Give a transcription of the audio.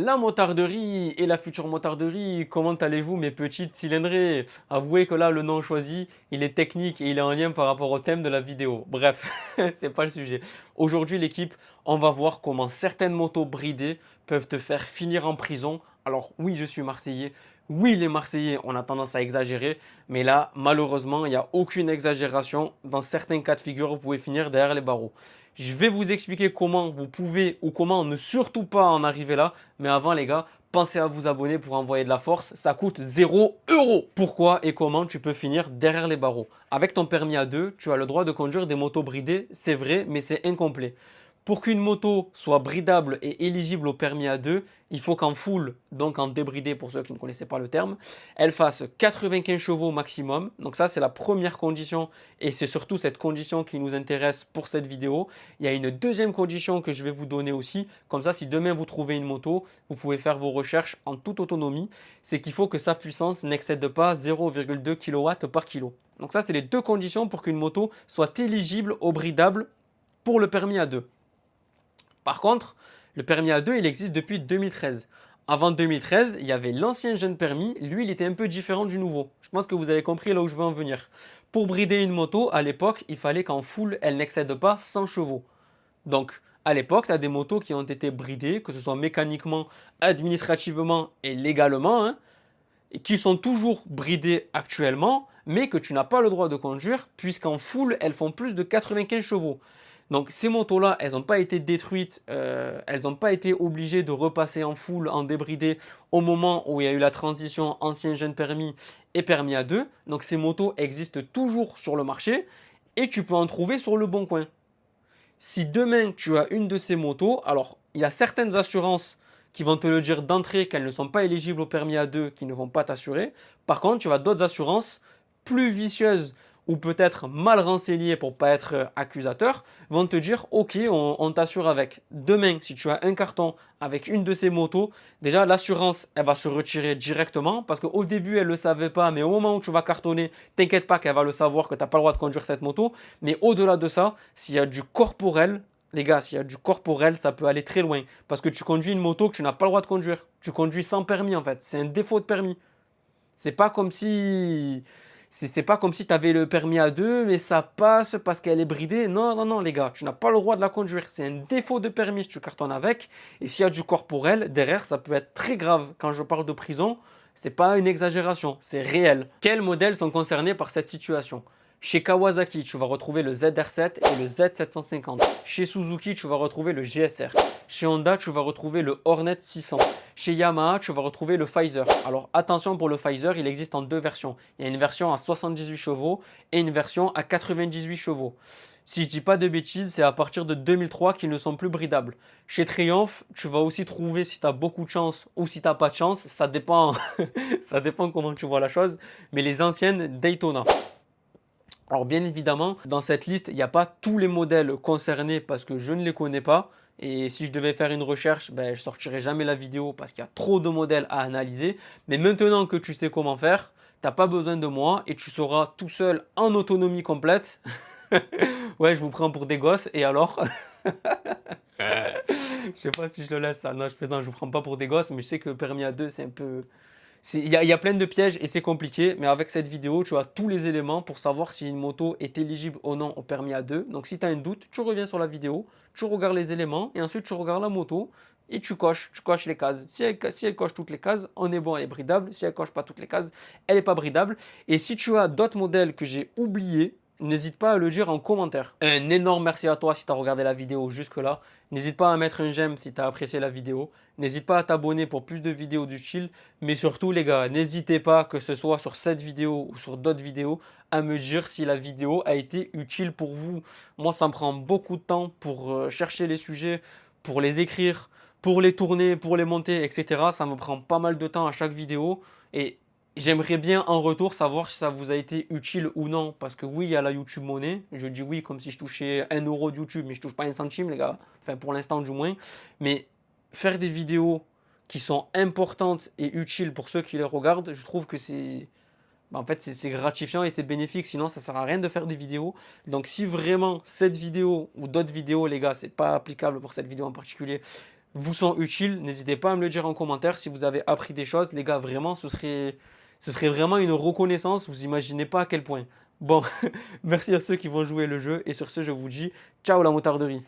La motarderie et la future motarderie, comment allez-vous mes petites cylindrées? Avouez que là, le nom choisi, il est technique et il est en lien par rapport au thème de la vidéo. Bref, c'est pas le sujet. Aujourd'hui, l'équipe, on va voir comment certaines motos bridées peuvent te faire finir en prison. Alors oui, je suis Marseillais. Oui, les Marseillais, on a tendance à exagérer, mais là, malheureusement, il n'y a aucune exagération. Dans certains cas de figure, vous pouvez finir derrière les barreaux. Je vais vous expliquer comment vous pouvez ou comment ne surtout pas en arriver là. Mais avant les gars, pensez à vous abonner pour envoyer de la force. Ça coûte 0 €. Pourquoi et comment tu peux finir derrière les barreaux? Avec ton permis A2, tu as le droit de conduire des motos bridées. C'est vrai, mais c'est incomplet. Pour qu'une moto soit bridable et éligible au permis A2, il faut qu'en full, donc en débridé pour ceux qui ne connaissaient pas le terme, elle fasse 95 chevaux maximum. Donc ça, c'est la première condition et c'est surtout cette condition qui nous intéresse pour cette vidéo. Il y a une deuxième condition que je vais vous donner aussi. Comme ça, si demain vous trouvez une moto, vous pouvez faire vos recherches en toute autonomie. C'est qu'il faut que sa puissance n'excède pas 0,2 kW par kilo. Donc ça, c'est les deux conditions pour qu'une moto soit éligible au bridable pour le permis A2. Par contre, le permis A2, il existe depuis 2013. Avant 2013, il y avait l'ancien jeune permis. Lui, il était un peu différent du nouveau. Je pense que vous avez compris là où je veux en venir. Pour brider une moto, à l'époque, il fallait qu'en full, elle n'excède pas 100 chevaux. Donc, à l'époque, tu as des motos qui ont été bridées, que ce soit mécaniquement, administrativement et légalement, hein, et qui sont toujours bridées actuellement, mais que tu n'as pas le droit de conduire, puisqu'en full, elles font plus de 95 chevaux. Donc ces motos-là, elles n'ont pas été détruites, elles n'ont pas été obligées de repasser en full, en débridé, au moment où il y a eu la transition ancien jeune permis et permis A2. Donc ces motos existent toujours sur le marché et tu peux en trouver sur le bon coin. Si demain tu as une de ces motos, alors il y a certaines assurances qui vont te le dire d'entrée qu'elles ne sont pas éligibles au permis A2, qui ne vont pas t'assurer. Par contre, tu as d'autres assurances plus vicieuses ou peut-être mal renseignées pour ne pas être accusateur, vont te dire ok, on t'assure avec. Demain, si tu as un carton avec une de ces motos, déjà l'assurance, elle va se retirer directement parce qu'au début, elle ne le savait pas, mais au moment où tu vas cartonner, t'inquiète pas qu'elle va le savoir que tu n'as pas le droit de conduire cette moto. Mais au-delà de ça, s'il y a du corporel, les gars, s'il y a du corporel, ça peut aller très loin. Parce que tu conduis une moto que tu n'as pas le droit de conduire. Tu conduis sans permis en fait. C'est un défaut de permis. C'est pas comme si. C'est pas comme si tu avais le permis A2, mais ça passe parce qu'elle est bridée. Non, non, non, les gars, tu n'as pas le droit de la conduire. C'est un défaut de permis si tu cartonnes avec. Et s'il y a du corporel, derrière, ça peut être très grave. Quand je parle de prison, c'est pas une exagération, c'est réel. Quels modèles sont concernés par cette situation? Chez Kawasaki, tu vas retrouver le ZR7 et le Z750. Chez Suzuki, tu vas retrouver le GSR. Chez Honda, tu vas retrouver le Hornet 600. Chez Yamaha, tu vas retrouver le Pfizer. Alors attention pour le Pfizer, il existe en deux versions. Il y a une version à 78 chevaux et une version à 98 chevaux. Si je dis pas de bêtises, c'est à partir de 2003 qu'ils ne sont plus bridables. Chez Triumph, tu vas aussi trouver si tu as beaucoup de chance ou si tu n'as pas de chance. Ça dépend, ça dépend comment tu vois la chose. Mais les anciennes Daytona. Alors bien évidemment, dans cette liste, il n'y a pas tous les modèles concernés parce que je ne les connais pas. Et si je devais faire une recherche, ben, je sortirais jamais la vidéo parce qu'il y a trop de modèles à analyser. Mais maintenant que tu sais comment faire, tu n'as pas besoin de moi et tu sauras tout seul en autonomie complète. Ouais, je vous prends pour des gosses et alors? Je sais pas si je le laisse ça. Non, je plaisante, je vous prends pas pour des gosses, mais je sais que permis à deux, c'est un peu. Il y a plein de pièges et c'est compliqué, mais avec cette vidéo, tu as tous les éléments pour savoir si une moto est éligible ou non au permis A2. Donc si tu as un doute, tu reviens sur la vidéo, tu regardes les éléments et ensuite tu regardes la moto et tu coches les cases. Si elle coche toutes les cases, on est bon, elle est bridable. Si elle coche pas toutes les cases, elle n'est pas bridable. Et si tu as d'autres modèles que j'ai oubliés, n'hésite pas à le dire en commentaire. Un énorme merci à toi si tu as regardé la vidéo jusque-là. N'hésite pas à mettre un j'aime si tu as apprécié la vidéo. N'hésite pas à t'abonner pour plus de vidéos du style. Mais surtout les gars, n'hésitez pas, que ce soit sur cette vidéo ou sur d'autres vidéos, à me dire si la vidéo a été utile pour vous. Moi, ça me prend beaucoup de temps pour chercher les sujets, pour les écrire, pour les tourner, pour les monter, etc. Ça me prend pas mal de temps à chaque vidéo. Et j'aimerais bien en retour savoir si ça vous a été utile ou non. Parce que oui, il y a la YouTube monnaie. Je dis oui comme si je touchais 1 € de YouTube, mais je touche pas un centime, les gars. Enfin, pour l'instant, du moins. Mais faire des vidéos qui sont importantes et utiles pour ceux qui les regardent, je trouve que c'est. En fait, c'est gratifiant et c'est bénéfique. Sinon, ça sert à rien de faire des vidéos. Donc, si vraiment cette vidéo ou d'autres vidéos, les gars, c'est pas applicable pour cette vidéo en particulier, vous sont utiles. N'hésitez pas à me le dire en commentaire si vous avez appris des choses. Les gars, vraiment, ce serait vraiment une reconnaissance. Vous imaginez pas à quel point. Bon, merci à ceux qui vont jouer le jeu. Et sur ce, je vous dis ciao la moutarderie.